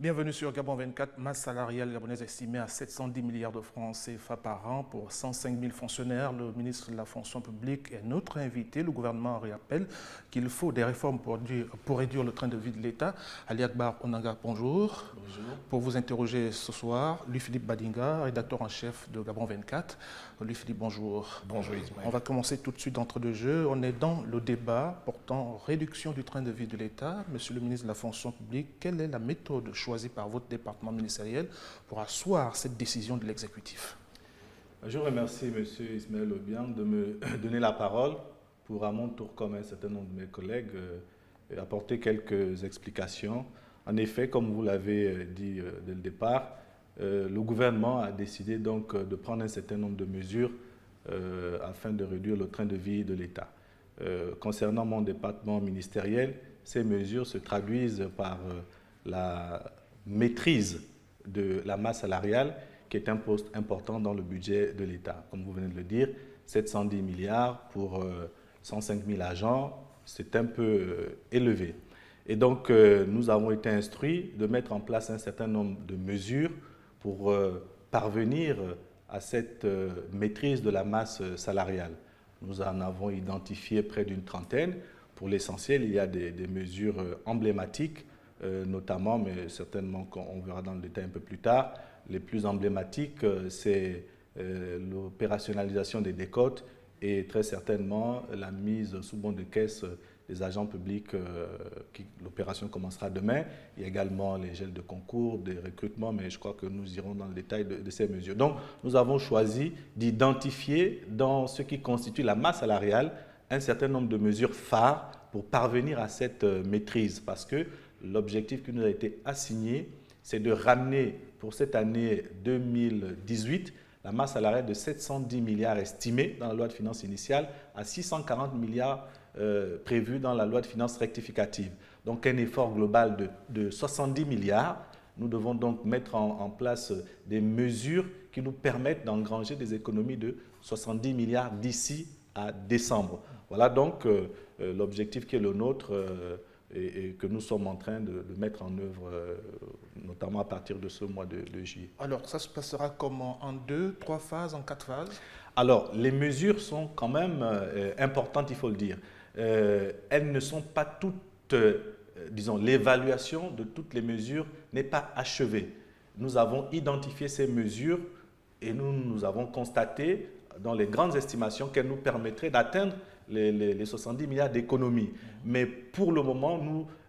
Bienvenue sur Gabon 24, masse salariale gabonaise estimée à 710 milliards de francs CFA par an pour 105 000 fonctionnaires. Le ministre de la fonction publique est notre invité. Le gouvernement rappelle qu'il faut des réformes pour réduire le train de vie de l'État. Ali Akbar Onanga, bonjour. Bonjour. Pour vous interroger ce soir, Louis-Philippe Badinga, rédacteur en chef de Gabon 24. Louis-Philippe, bonjour. Bonjour Ismaël. On va commencer tout de suite d'entre deux jeux. On est dans le débat portant réduction du train de vie de l'État. Monsieur le ministre de la fonction publique, quelle est la méthode choisie par votre département ministériel pour asseoir cette décision de l'exécutif? Je remercie M. Ismaël Obiang de me donner la parole pour, à mon tour, comme un certain nombre de mes collègues, apporter quelques explications. En effet, comme vous l'avez dit dès le départ, le gouvernement a décidé donc de prendre un certain nombre de mesures afin de réduire le train de vie de l'État. Concernant mon département ministériel, ces mesures se traduisent par la maîtrise de la masse salariale, qui est un poste important dans le budget de l'État. Comme vous venez de le dire, 710 milliards pour 105 000 agents, c'est un peu élevé. Et donc, nous avons été instruits de mettre en place un certain nombre de mesures pour parvenir à cette maîtrise de la masse salariale. Nous en avons identifié près d'une trentaine. Pour l'essentiel, il y a des mesures emblématiques, notamment, mais certainement qu'on verra dans le détail un peu plus tard. Les plus emblématiques, c'est l'opérationnalisation des décotes et très certainement la mise sous bon de caisse des agents publics. L'opération commencera demain. Il y a également les gels de concours, des recrutements, mais je crois que nous irons dans le détail de ces mesures. Donc, nous avons choisi d'identifier dans ce qui constitue la masse salariale un certain nombre de mesures phares pour parvenir à cette maîtrise, parce que l'objectif qui nous a été assigné, c'est de ramener pour cette année 2018 la masse salariale de 710 milliards estimée dans la loi de finances initiale à 640 milliards prévus dans la loi de finances rectificative. Donc un effort global de 70 milliards. Nous devons donc mettre en place des mesures qui nous permettent d'engranger des économies de 70 milliards d'ici à décembre. Voilà donc l'objectif qui est le nôtre et que nous sommes en train de mettre en œuvre, notamment à partir de ce mois de juillet. Alors, ça se passera comment? En 2, 3 phases, en 4 phases? Alors, les mesures sont quand même importantes, il faut le dire. Elles ne sont pas toutes, disons, l'évaluation de toutes les mesures n'est pas achevée. Nous avons identifié ces mesures et nous avons constaté dans les grandes estimations qu'elles nous permettraient d'atteindre les 70 milliards d'économies. Mais pour le moment,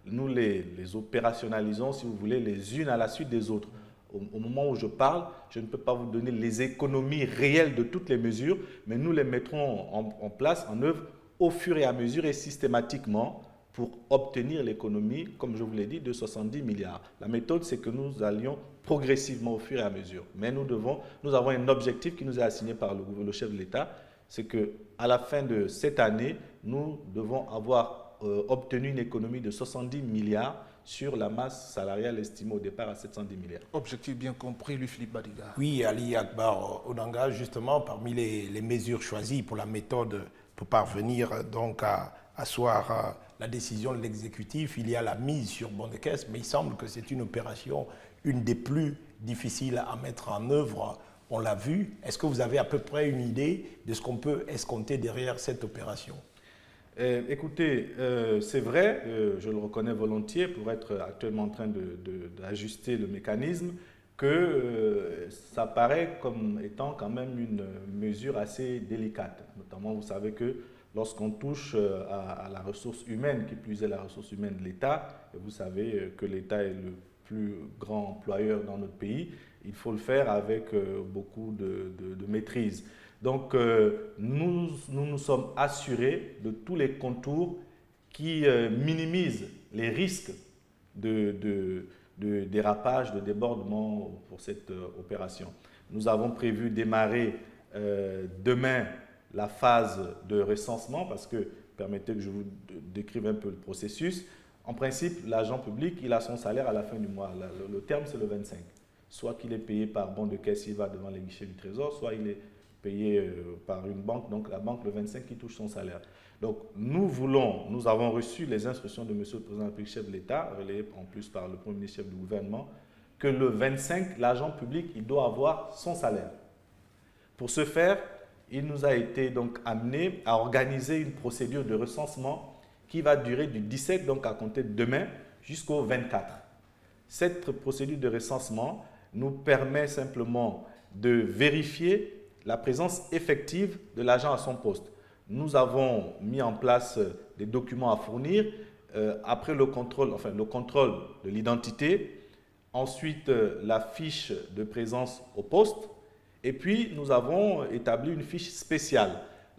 nous les opérationnalisons, si vous voulez, les unes à la suite des autres. Au moment où je parle, je ne peux pas vous donner les économies réelles de toutes les mesures, mais nous les mettrons en place, en œuvre, au fur et à mesure et systématiquement pour obtenir l'économie, comme je vous l'ai dit, de 70 milliards. La méthode, c'est que nous allions progressivement au fur et à mesure. Mais nous avons un objectif qui nous est assigné par le chef de l'État, c'est qu'à la fin de cette année, nous devons avoir obtenu une économie de 70 milliards sur la masse salariale estimée au départ à 710 milliards. Objectif bien compris, Louis-Philippe Badinga. Oui, Ali Akbar Onanga, justement, parmi les mesures choisies pour la méthode pour parvenir donc à asseoir la décision de l'exécutif, il y a la mise sur bon de caisse, mais il semble que c'est une opération, une des plus difficiles à mettre en œuvre. On l'a vu. Est-ce que vous avez à peu près une idée de ce qu'on peut escompter derrière cette opération? Écoutez, c'est vrai, je le reconnais volontiers pour être actuellement en train d'ajuster le mécanisme, que ça paraît comme étant quand même une mesure assez délicate. Notamment, vous savez que lorsqu'on touche à la ressource humaine, qui plus est la ressource humaine de l'État, vous savez que l'État est le plus grand employeur dans notre pays, il faut le faire avec beaucoup de maîtrise. Donc, nous sommes assurés de tous les contours qui minimisent les risques de dérapage, de débordement pour cette opération. Nous avons prévu démarrer demain la phase de recensement parce que, permettez que je vous décrive un peu le processus. En principe, l'agent public, il a son salaire à la fin du mois. Le terme, c'est le 25. Soit qu'il est payé par bon de caisse, il va devant les guichets du Trésor, soit il est payé par une banque, donc la banque le 25 qui touche son salaire. Donc nous avons reçu les instructions de M. le Président de la République, chef de l'État, relayées en plus par le Premier ministre chef du gouvernement, que le 25, l'agent public, il doit avoir son salaire. Pour ce faire, il nous a été donc amené à organiser une procédure de recensement qui va durer du 17, donc à compter de demain, jusqu'au 24. Cette procédure de recensement nous permet simplement de vérifier la présence effective de l'agent à son poste. Nous avons mis en place des documents à fournir après le contrôle de l'identité, ensuite la fiche de présence au poste, et puis nous avons établi une fiche spéciale.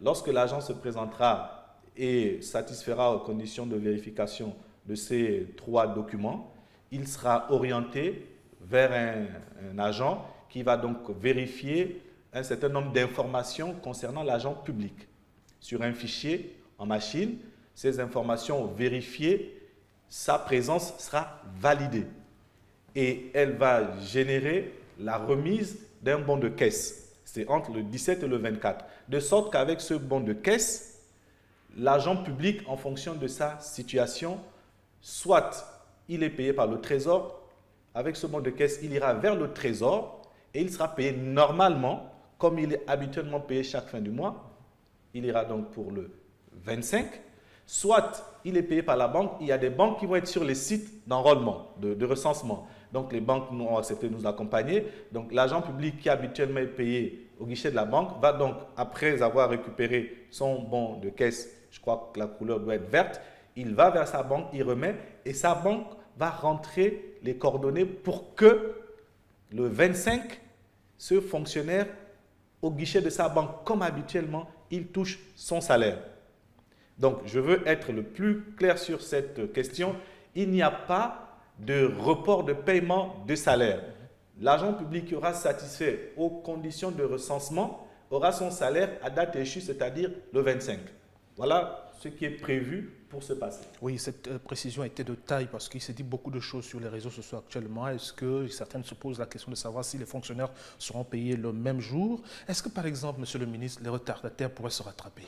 Lorsque l'agent se présentera et satisfera aux conditions de vérification de ces 3 documents, il sera orienté vers un agent qui va donc vérifier un certain nombre d'informations concernant l'agent public. Sur un fichier en machine, ces informations vérifiées, sa présence sera validée et elle va générer la remise d'un bon de caisse. C'est entre le 17 et le 24. De sorte qu'avec ce bon de caisse, l'agent public, en fonction de sa situation, soit il est payé par le Trésor, avec ce bon de caisse, il ira vers le Trésor et il sera payé normalement, comme il est habituellement payé chaque fin du mois. Il ira donc pour le 25. Soit il est payé par la banque. Il y a des banques qui vont être sur les sites d'enrôlement, de recensement. Donc les banques ont accepté de nous accompagner. Donc l'agent public qui habituellement est payé au guichet de la banque va donc, après avoir récupéré son bon de caisse, je crois que la couleur doit être verte, il va vers sa banque, il remet et sa banque va rentrer les coordonnées pour que le 25, ce fonctionnaire, au guichet de sa banque, comme habituellement, il touche son salaire. Donc, je veux être le plus clair sur cette question. Il n'y a pas de report de paiement de salaire. L'agent public qui aura satisfait aux conditions de recensement aura son salaire à date échue, c'est-à-dire le 25. Voilà ce qui est prévu pour se passer. Oui, cette précision était de taille parce qu'il s'est dit beaucoup de choses sur les réseaux sociaux actuellement. Est-ce que certaines se posent la question de savoir si les fonctionnaires seront payés le même jour? Est-ce que, par exemple, Monsieur le ministre, les retardataires pourraient se rattraper?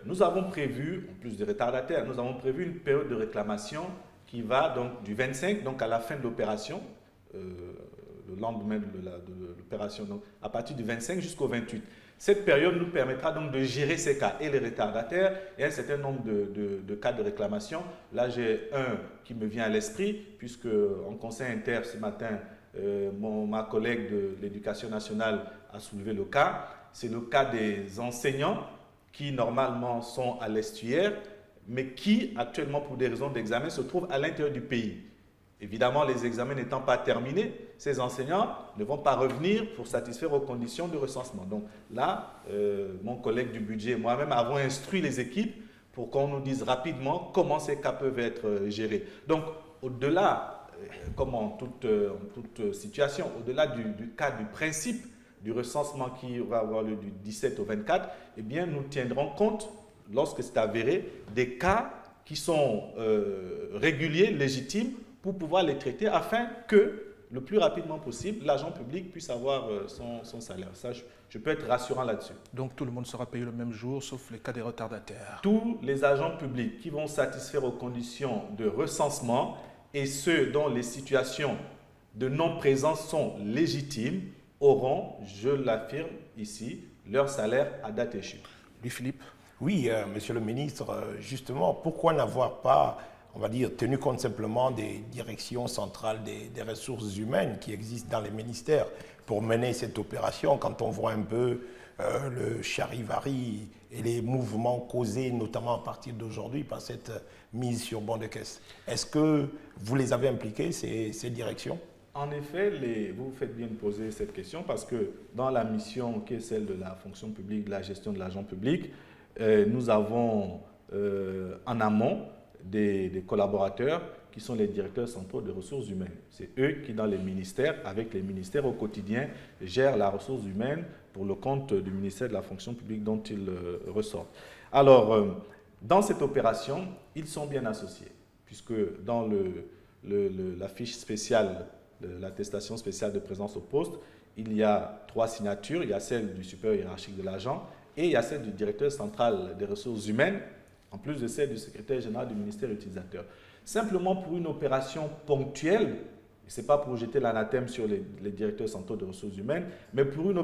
Nous avons prévu, en plus des retardataires, nous avons prévu une période de réclamation qui va donc du 25, donc à la fin de l'opération, le lendemain de l'opération, donc à partir du 25 jusqu'au 28. Cette période nous permettra donc de gérer ces cas et les retardataires et un certain nombre de cas de réclamation. Là, j'ai un qui me vient à l'esprit, puisque en conseil inter ce matin, ma collègue de l'Éducation nationale a soulevé le cas. C'est le cas des enseignants qui normalement sont à l'estuaire, mais qui actuellement pour des raisons d'examen se trouvent à l'intérieur du pays. Évidemment, les examens n'étant pas terminés, ces enseignants ne vont pas revenir pour satisfaire aux conditions de recensement. Donc là, mon collègue du budget et moi-même avons instruit les équipes pour qu'on nous dise rapidement comment ces cas peuvent être gérés. Donc, au-delà, comme en toute situation, au-delà du cas du principe du recensement qui va avoir lieu du 17 au 24, eh bien, nous tiendrons compte, lorsque c'est avéré, des cas qui sont réguliers, légitimes, pour pouvoir les traiter afin que, le plus rapidement possible, l'agent public puisse avoir son salaire. Ça, je peux être rassurant là-dessus. Donc tout le monde sera payé le même jour, sauf les cas des retardataires. Tous les agents publics qui vont satisfaire aux conditions de recensement et ceux dont les situations de non-présence sont légitimes auront, je l'affirme ici, leur salaire à date échue. Louis-Philippe? Oui, Monsieur le ministre, justement, pourquoi n'avoir pas, on va dire, tenu compte simplement des directions centrales des ressources humaines qui existent dans les ministères pour mener cette opération, quand on voit un peu le charivari et les mouvements causés, notamment à partir d'aujourd'hui, par cette mise sur bon de caisse. Est-ce que vous les avez impliqués, ces directions? En effet, vous faites bien de poser cette question parce que dans la mission qui est celle de la fonction publique, de la gestion de l'argent public, nous avons en amont des collaborateurs qui sont les directeurs centraux des ressources humaines. C'est eux qui, dans les ministères, avec les ministères au quotidien, gèrent la ressource humaine pour le compte du ministère de la fonction publique dont ils ressortent. Alors, dans cette opération, ils sont bien associés, puisque dans la fiche spéciale, l'attestation spéciale de présence au poste, il y a 3 signatures. Il y a celle du supérieur hiérarchique de l'agent et il y a celle du directeur central des ressources humaines, en plus de celle du secrétaire général du ministère utilisateur. Simplement pour une opération ponctuelle, Ce n'est pas pour jeter l'anathème sur les directeurs centraux de ressources humaines, mais pour une